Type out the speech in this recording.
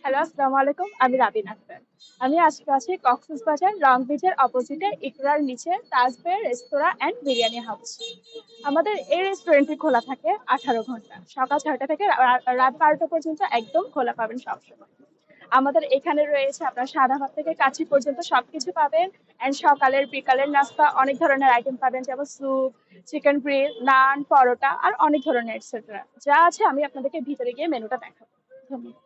Hello, আসসালামু আলাইকুম। আমি রাবিন আক্তার। আমি আজকে আছি কক্সবাজার লং বিচের অপোজিটে ইকরার নিচে তাজবে রেস্তোরাঁ অ্যান্ড বিরিয়ানি হাউস। আমাদের এই রেস্টুরেন্টটি খোলা থাকে 18 ঘন্টা, সকাল 6টা থেকে রাত 12টা পর্যন্ত একদম খোলা পাবেন সবসময়। আমাদের এখানে রয়েছে আপনার সাদা ভাত থেকে কাচ্চি পর্যন্ত সবকিছু পাবেন। অ্যান্ড সকালের বিকালের নাস্তা অনেক ধরনের আইটেম পাবেন, যেমন স্যুপ, চিকেন গ্রিল, নান, পরোটা আর অনেক ধরনের এটসেট্রা। যা আছে আমি আপনাদেরকে ভিতরে গিয়ে মেনুটা দেখাবো। ধন্যবাদ।